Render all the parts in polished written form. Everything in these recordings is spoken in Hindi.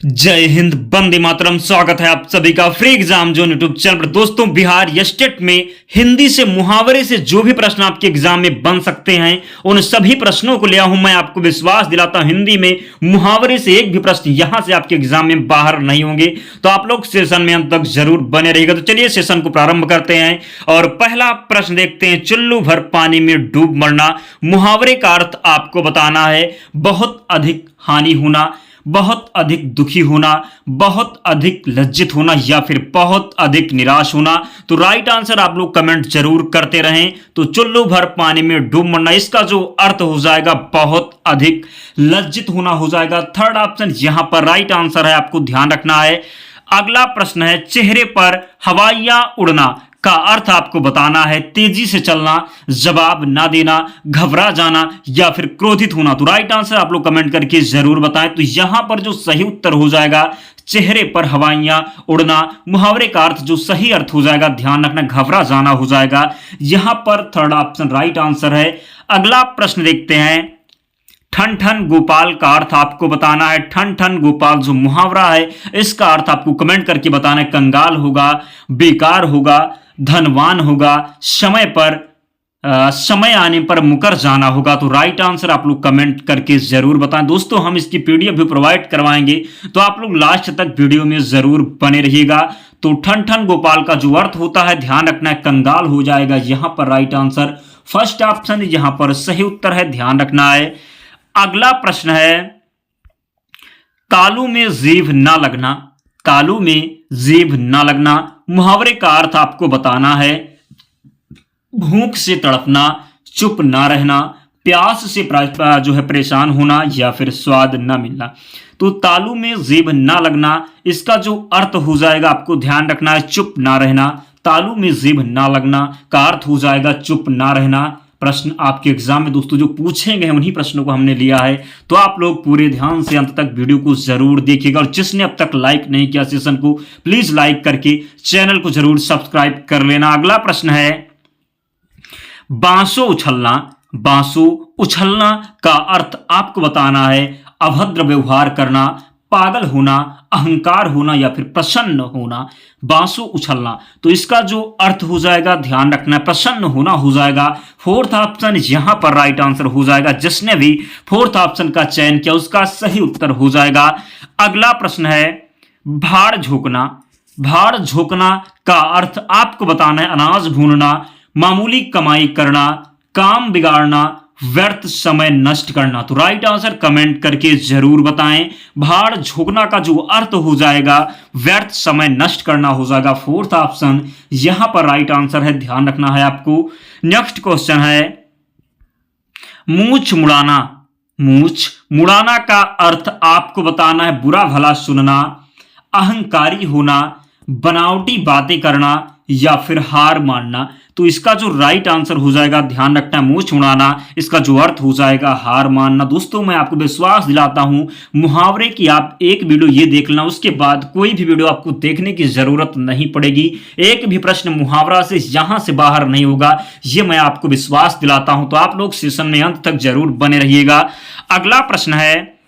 जय हिंद, वंदे मातरम। स्वागत है आप सभी का free exam zone YouTube channel पर। दोस्तों, बिहार स्टेट में हिंदी से मुहावरे से जो भी प्रश्न आपके एग्जाम में बन सकते हैं उन सभी प्रश्नों को लिया हूं मैं। आपको विश्वास दिलाता हूं हिंदी में मुहावरे से एक भी प्रश्न यहां से आपके एग्जाम में बाहर नहीं होंगे। तो आप लोग सेशन में अंत तक जरूर बने रहिएगा। तो चलिए सेशन को प्रारंभ करते हैं और पहला प्रश्न देखते हैं। चुल्लू भर पानी में डूब मरना। मुहावरे का अर्थ आपको बताना है बहुत अधिक हानि होना, बहुत अधिक दुखी होना, बहुत अधिक लज्जित होना या फिर बहुत अधिक निराश होना। तो राइट आंसर आप लोग कमेंट जरूर करते रहें। तो चुल्लू भर पानी में डूब मरना, इसका जो अर्थ हो जाएगा बहुत अधिक लज्जित होना हो जाएगा। थर्ड ऑप्शन यहां पर राइट आंसर है, आपको ध्यान रखना है। अगला प्रश्न है चेहरे पर हवाइयां उड़ना का अर्थ आपको बताना है तेजी से चलना, जवाब ना देना, घबरा जाना या फिर क्रोधित होना। तो राइट आंसर आप लोग कमेंट करके जरूर बताएं। तो यहां पर जो सही उत्तर हो जाएगा चेहरे पर हवाइयां उड़ना। मुहावरे का अर्थ जो सही अर्थ हो जाएगा, ध्यान रखना, घबरा जाना हो जाएगा। यहां पर थर्ड ऑप्शन राइट आंसर है। अगला प्रश्न देखते हैं। ठन ठन गोपाल का अर्थ आपको बताना है। ठन ठन गोपाल जो मुहावरा है इसका अर्थ आपको कमेंट करके बताना है। कंगाल होगा, बेकार होगा, धनवान होगा, समय आने पर मुकर जाना होगा। तो राइट आंसर आप लोग कमेंट करके जरूर बताएं। दोस्तों, हम इसकी पीडीएफ भी प्रोवाइड करवाएंगे, तो आप लोग लास्ट तक वीडियो में जरूर बने रहिएगा। तो ठन ठन गोपाल का जो अर्थ होता है, ध्यान रखना है, कंगाल हो जाएगा। यहां पर राइट आंसर फर्स्ट ऑप्शन यहां पर सही उत्तर है, ध्यान रखना है। अगला प्रश्न है तालू में जीभ ना लगना। तालू में जीभ ना लगना, मुहावरे का अर्थ आपको बताना है भूख से तड़पना, चुप ना रहना, प्यास से जो है परेशान होना या फिर स्वाद ना मिलना। तो तालू में जीभ ना लगना, इसका जो अर्थ हो जाएगा आपको ध्यान रखना है चुप ना रहना। तालू में जीभ ना लगना का अर्थ हो जाएगा चुप ना रहना। प्रश्न आपके एग्जाम में दोस्तों जो पूछे गए उन्हीं प्रश्नों को हमने लिया है, तो आप लोग पूरे ध्यान से अंत तक वीडियो को जरूर देखिएगा। और जिसने अब तक लाइक नहीं किया सेशन को, प्लीज लाइक करके चैनल को जरूर सब्सक्राइब कर लेना। अगला प्रश्न है बांसो उछलना। बांसो उछलना का अर्थ आपको बताना है अभद्र व्यवहार करना, पागल होना, अहंकार होना या फिर प्रसन्न होना। बांसो उछलना, तो इसका जो अर्थ हो जाएगा, ध्यान रखना, प्रसन्न होना हो जाएगा। फोर्थ ऑप्शन यहां पर राइट आंसर हो जाएगा। जिसने भी फोर्थ ऑप्शन का चयन किया उसका सही उत्तर हो जाएगा। अगला प्रश्न है भाड़ झोंकना। भाड़ झोंकना का अर्थ आपको बताना है अनाज भूनना, मामूली कमाई करना, काम बिगाड़ना, व्यर्थ समय नष्ट करना। तो राइट आंसर कमेंट करके जरूर बताएं। भाड़ झोंकना का जो अर्थ हो जाएगा व्यर्थ समय नष्ट करना हो जाएगा। फोर्थ ऑप्शन यहां पर राइट आंसर है, ध्यान रखना है आपको। नेक्स्ट क्वेश्चन है मूछ मुड़ाना। मूछ मुड़ाना का अर्थ आपको बताना है बुरा भला सुनना, अहंकारी होना, बनावटी बातें करना या फिर हार मानना। तो इसका जो राइट आंसर हो जाएगा, ध्यान रखना, मूछ मुड़ाना, इसका जो अर्थ हो जाएगा हार मानना। दोस्तों, मैं आपको विश्वास दिलाता हूं मुहावरे की आप एक वीडियो ये देख लेना, उसके बाद कोई भी वीडियो आपको देखने की जरूरत नहीं पड़ेगी। एक भी प्रश्न मुहावरा से यहां से बाहर नहीं होगा, ये मैं आपको विश्वास दिलाता हूं। तो आप लोग सेशन में अंत तक जरूर बने रहिएगा। अगला प्रश्न है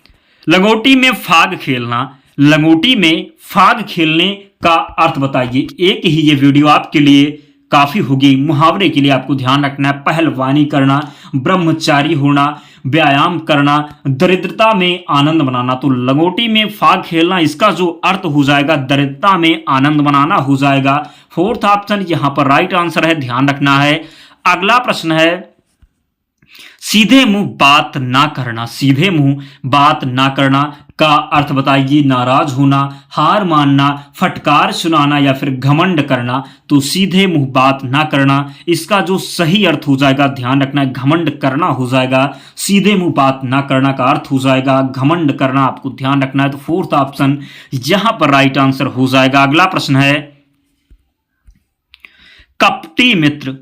लंगोटी में फाग खेलना। लंगोटी में फाग खेलने का अर्थ बताइए। एक ही ये वीडियो आपके लिए काफी होगी। मुहावरे के लिए आपको ध्यान रखना है पहलवानी करना, ब्रह्मचारी होना, व्यायाम करना, दरिद्रता में आनंद मनाना। तो लंगोटी में फाग खेलना, इसका जो अर्थ हो जाएगा दरिद्रता में आनंद मनाना हो जाएगा। फोर्थ ऑप्शन यहां पर राइट आंसर है, ध्यान रखना है। अगला प्रश्न है सीधे मुंह बात ना करना। सीधे मुंह बात ना करना का अर्थ बताइए नाराज होना, हार मानना, फटकार सुनाना या फिर घमंड करना। तो सीधे मुंह बात ना करना, इसका जो सही अर्थ हो जाएगा, ध्यान रखना, घमंड करना हो जाएगा। सीधे मुंह बात ना करना का अर्थ हो जाएगा घमंड करना, आपको ध्यान रखना है। तो फोर्थ ऑप्शन यहां पर राइट आंसर हो जाएगा। अगला प्रश्न है कपटी मित्र।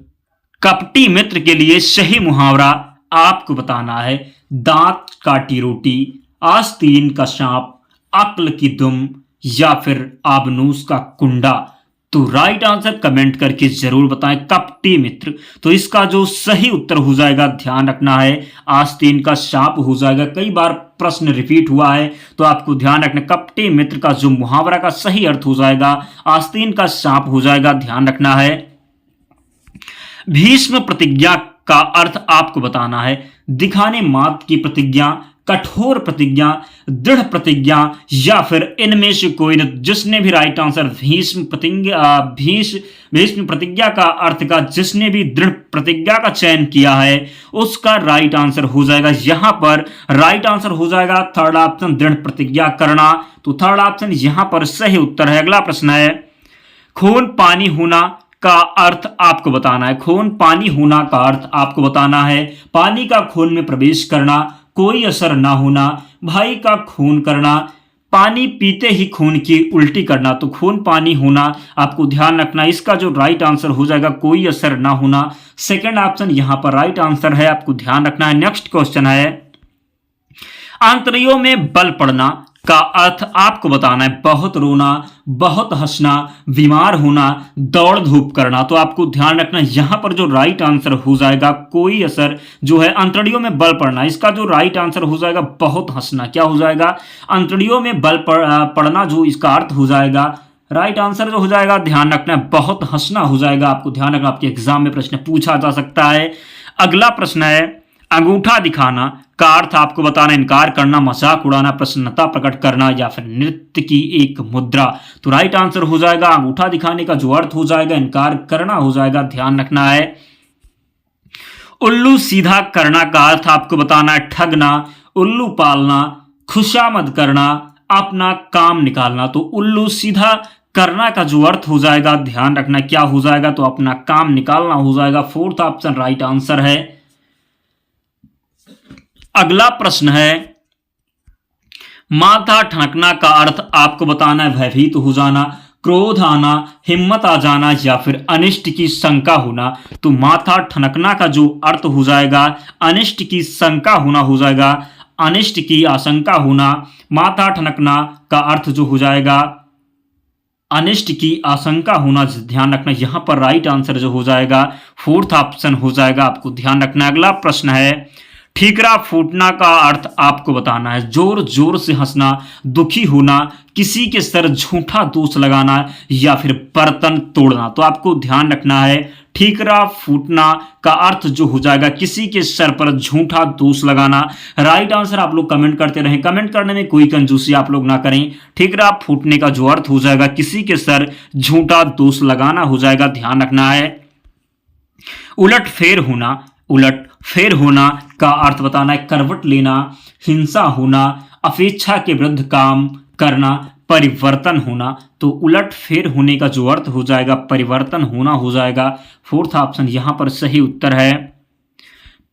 कपटी मित्र के लिए सही मुहावरा आपको बताना है दांत काटी रोटी, आस्तीन का सांप, अक्ल की दुम या फिर आबनूस का कुंडा। तो राइट आंसर कमेंट करके जरूर बताएं, कपटी मित्र। तो इसका जो सही उत्तर हो जाएगा, ध्यान रखना है, आस्तीन का सांप हो जाएगा। कई बार प्रश्न रिपीट हुआ है तो आपको ध्यान रखना, कपटी मित्र का जो मुहावरा का सही अर्थ हो जाएगा आस्तीन का सांप हो जाएगा, ध्यान रखना है। भीष्म प्रतिज्ञा का अर्थ आपको बताना है, दिखाने मात्र की प्रतिज्ञा, कठोर प्रतिज्ञा, दृढ़ प्रतिज्ञा या फिर इनमें से कोई न। जिसने भी राइट आंसर भीष्म प्रतिज्ञा का अर्थ का जिसने भी दृढ़ प्रतिज्ञा का चयन किया है उसका राइट आंसर हो जाएगा, यहां पर राइट आंसर हो जाएगा थर्ड ऑप्शन, दृढ़ प्रतिज्ञा करना। तो थर्ड ऑप्शन यहां पर सही उत्तर है। अगला प्रश्न है, खून पानी होना का अर्थ आपको बताना है। खून पानी होना का अर्थ आपको बताना है, पानी का खून में प्रवेश करना, कोई असर ना होना, भाई का खून करना, पानी पीते ही खून की उल्टी करना। तो खून पानी होना आपको ध्यान रखना, इसका जो राइट आंसर हो जाएगा कोई असर ना होना, सेकंड ऑप्शन यहां पर राइट आंसर है, आपको ध्यान रखना है। नेक्स्ट क्वेश्चन है, आंतड़ियों में बल पड़ना का अर्थ आपको बताना है, बहुत रोना, बहुत हंसना, बीमार होना, दौड़ धूप करना। तो आपको ध्यान रखना यहां पर जो राइट आंसर हो जाएगा कोई असर जो है अंतड़ियों में बल पड़ना, इसका जो राइट आंसर हो जाएगा बहुत हंसना। क्या हो जाएगा, अंतड़ियों में बल पड़ना जो इसका अर्थ हो जाएगा, राइट आंसर जो हो जाएगा ध्यान रखना बहुत हंसना हो जाएगा। आपको ध्यान रखना, आपके एग्जाम में प्रश्न पूछा जा सकता है। अगला प्रश्न है, अंगूठा दिखाना का अर्थ आपको बताना, इनकार करना, मजाक उड़ाना, प्रसन्नता प्रकट करना या फिर नृत्य की एक मुद्रा। तो राइट आंसर हो जाएगा अंगूठा दिखाने का जो अर्थ हो जाएगा इनकार करना हो जाएगा, ध्यान रखना है। उल्लू सीधा करना का अर्थ आपको बताना है, ठगना, उल्लू पालना, खुशामद करना, अपना काम निकालना। तो उल्लू सीधा करना का जो अर्थ हो जाएगा ध्यान रखना क्या हो जाएगा, तो अपना काम निकालना हो जाएगा, फोर्थ ऑप्शन राइट आंसर है। अगला प्रश्न है, माथा ठनकना का अर्थ आपको बताना है, भयभीत हो जाना, क्रोध आना, हिम्मत आ जाना या फिर अनिष्ट की शंका होना। तो माथा ठनकना का जो अर्थ हो जाएगा अनिष्ट की शंका होना हो जाएगा, अनिष्ट की आशंका होना। माथा ठनकना का अर्थ जो हो जाएगा अनिष्ट की आशंका होना, ध्यान रखना यहां पर राइट आंसर जो हो जाएगा फोर्थ ऑप्शन हो जाएगा, आपको ध्यान रखना। अगला प्रश्न है, ठीकरा फूटना का अर्थ आपको बताना है, जोर जोर से हंसना, दुखी होना, किसी के सर झूठा दोष लगाना या फिर बर्तन तोड़ना। तो आपको ध्यान रखना है ठीकरा फूटना का अर्थ जो हो जाएगा किसी के सर पर झूठा दोष लगाना। राइट आंसर आप लोग कमेंट करते रहें, कमेंट करने में कोई कंजूसी आप लोग ना करें। ठीकरा फूटने का जो अर्थ हो जाएगा किसी के सर झूठा दोष लगाना हो जाएगा, ध्यान रखना है। उलट फेर होना, उलट फेर होना का अर्थ बताना है, करवट लेना, हिंसा होना, अपेक्षा के विरुद्ध काम करना, परिवर्तन होना। तो उलट फेर होने का जो अर्थ हो जाएगा परिवर्तन होना हो जाएगा, फोर्थ ऑप्शन यहां पर सही उत्तर है।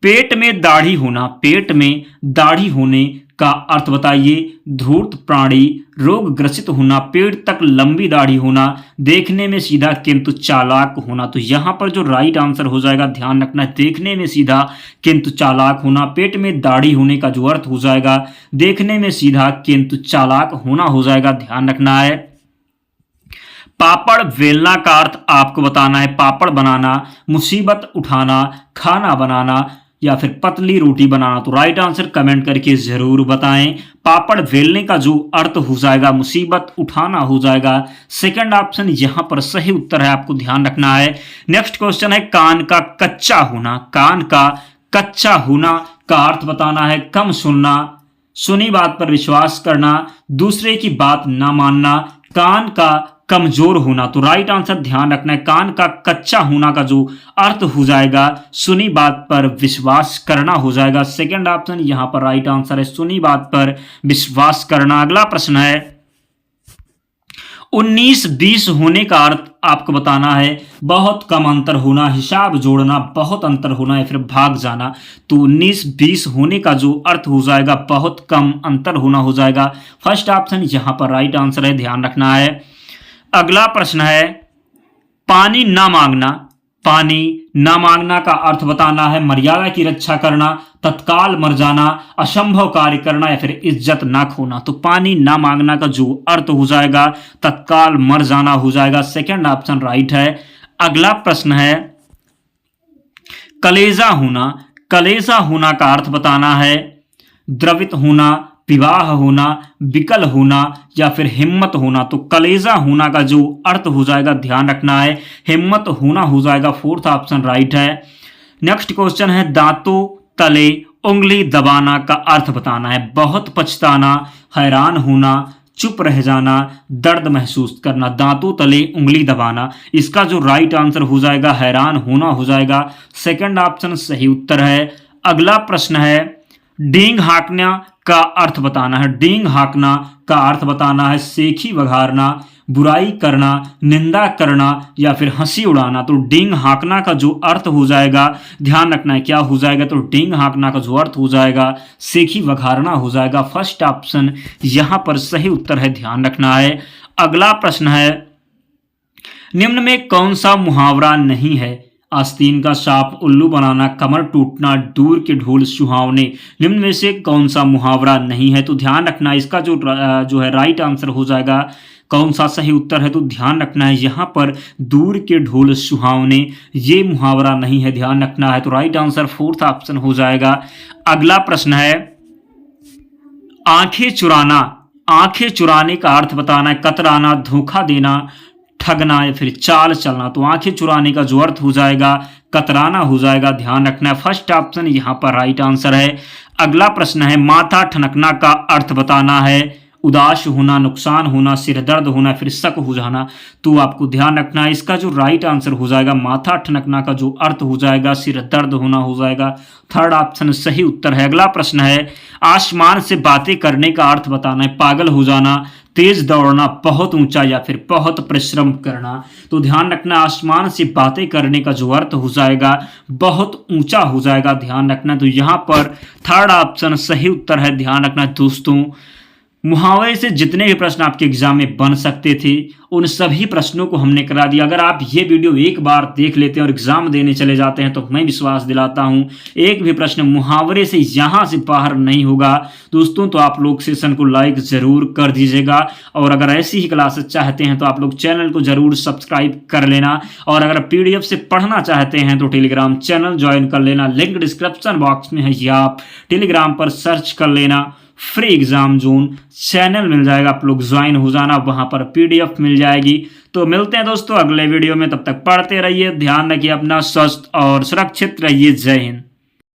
पेट में दाढ़ी होना, पेट में दाढ़ी होने का अर्थ बताइए, धूर्त प्राणी, रोग ग्रसित होना, पेट तक लंबी दाढ़ी होना, देखने में सीधा किंतु चालाक होना। तो यहां पर जो राइट आंसर हो जाएगा ध्यान रखना है, देखने में सीधा किंतु चालाक होना। पेट में दाढ़ी होने का जो अर्थ हो जाएगा देखने में सीधा किंतु चालाक होना हो जाएगा, ध्यान रखना है। पापड़ बेलना का अर्थ आपको बताना है, पापड़ बनाना, मुसीबत उठाना, खाना बनाना या फिर पतली रोटी बनाना। तो राइट आंसर कमेंट करके जरूर बताएं। पापड़ बेलने का जो अर्थ हो जाएगा मुसीबत उठाना हो जाएगा, सेकंड ऑप्शन यहां पर सही उत्तर है, आपको ध्यान रखना है। नेक्स्ट क्वेश्चन है, कान का कच्चा होना, कान का कच्चा होना का अर्थ बताना है, कम सुनना, सुनी बात पर विश्वास करना, दूसरे की बात ना मानना, कान का कमजोर होना। तो राइट आंसर ध्यान रखना है, कान का कच्चा होना का जो अर्थ हो जाएगा सुनी बात पर विश्वास करना हो जाएगा, सेकंड ऑप्शन यहां पर राइट आंसर है, सुनी बात पर विश्वास करना। अगला प्रश्न है, 19-20 होने का अर्थ आपको बताना है, बहुत कम अंतर होना, हिसाब जोड़ना, बहुत अंतर होना या फिर भाग जाना। तो 19-20 होने का जो अर्थ हो जाएगा बहुत कम अंतर होना हो जाएगा, फर्स्ट ऑप्शन यहां पर राइट आंसर है, ध्यान रखना है। अगला प्रश्न है, पानी ना मांगना, पानी, ना मांगना का अर्थ बताना है मर्यादा की रक्षा करना, तत्काल मर जाना, असंभव कार्य करना या फिर इज्जत ना खोना। तो पानी ना मांगना का जो अर्थ हो जाएगा तत्काल मर जाना हो जाएगा। सेकंड ऑप्शन राइट है। अगला प्रश्न है कलेजा होना। कलेजा होना का अर्थ बताना है द्रवित होना, विवाह होना, विकल होना या फिर हिम्मत होना। तो कलेजा होना का जो अर्थ हो जाएगा ध्यान रखना है हिम्मत होना हो जाएगा। फोर्थ ऑप्शन राइट है। नेक्स्ट क्वेश्चन है दांतों तले उंगली दबाना का अर्थ बताना है बहुत पछताना, हैरान होना, चुप रह जाना, दर्द महसूस करना। दांतों तले उंगली दबाना, इसका जो राइट आंसर हो जाएगा हैरान होना हो जाएगा। सेकंड ऑप्शन सही उत्तर है। अगला प्रश्न है डींग हाँकना का अर्थ बताना है। डींग हाँकना का अर्थ बताना है सेखी वघारना, बुराई करना, निंदा करना या फिर हंसी उड़ाना। तो डींग हाँकना का जो अर्थ हो जाएगा ध्यान रखना है क्या हो जाएगा। तो डींग हाँकना का जो अर्थ हो जाएगा सेखी वघारना हो जाएगा। फर्स्ट ऑप्शन यहां पर सही उत्तर है, ध्यान रखना है। अगला प्रश्न है निम्न में कौन सा मुहावरा नहीं है। आस्तीन का सांप उल्लू बनाना, कमर टूटना, दूर के ढोल सुहावने। निम्न में से कौन सा मुहावरा नहीं है। तो ध्यान रखना इसका जो है राइट आंसर हो जाएगा कौन सा सही उत्तर है। तो ध्यान रखना है यहाँ पर दूर के ढोल सुहावने ये मुहावरा नहीं है, ध्यान रखना है। तो राइट आंसर फोर्थ ऑप्शन हो जाएगा। अगला प्रश्न है आंखें चुराना। आंखें चुराने का अर्थ बताना है कतराना, धोखा देना, ठगना या फिर चाल चलना। तो आंखें चुराने का जो अर्थ हो जाएगा कतराना हो जाएगा, ध्यान रखना है। फर्स्ट ऑप्शन यहां पर राइट आंसर है। अगला प्रश्न है माथा ठनकना का अर्थ बताना है उदास होना, नुकसान होना, सिर दर्द होना, फिर शक हो जाना। तो आपको ध्यान रखना है इसका जो राइट आंसर हो जाएगा माथा ठनकना का जो अर्थ हो जाएगा सिर दर्द होना हो जाएगा। थर्ड ऑप्शन सही उत्तर है। अगला प्रश्न है आसमान से बातें करने का अर्थ बताना है पागल हो जाना, तेज दौड़ना, बहुत ऊंचा या फिर बहुत परिश्रम करना। तो ध्यान रखना आसमान से बातें करने का जो अर्थ हो जाएगा बहुत ऊंचा हो जाएगा, ध्यान रखना। तो यहाँ पर थर्ड ऑप्शन सही उत्तर है, ध्यान रखना दोस्तों। मुहावरे से जितने भी प्रश्न आपके एग्जाम में बन सकते थे उन सभी प्रश्नों को हमने करा दिया। अगर आप ये वीडियो एक बार देख लेते हैं और एग्जाम देने चले जाते हैं तो मैं विश्वास दिलाता हूं एक भी प्रश्न मुहावरे से यहां से बाहर नहीं होगा दोस्तों। तो आप लोग सेशन को लाइक जरूर कर दीजिएगा और अगर ऐसी ही क्लासेस चाहते हैं तो आप लोग चैनल को जरूर सब्सक्राइब कर लेना। और अगर पीडीएफ से पढ़ना चाहते हैं तो टेलीग्राम चैनल ज्वाइन कर लेना, लिंक डिस्क्रिप्शन बॉक्स में है, या आप टेलीग्राम पर सर्च कर लेना फ्री एग्जाम जोन चैनल मिल जाएगा, आप लोग ज्वाइन हो जाना, वहां पर पीडीएफ मिल जाएगी। तो मिलते हैं दोस्तों अगले वीडियो में, तब तक पढ़ते रहिए, ध्यान रखिए अपना, स्वस्थ और सुरक्षित रहिए। जय हिंद।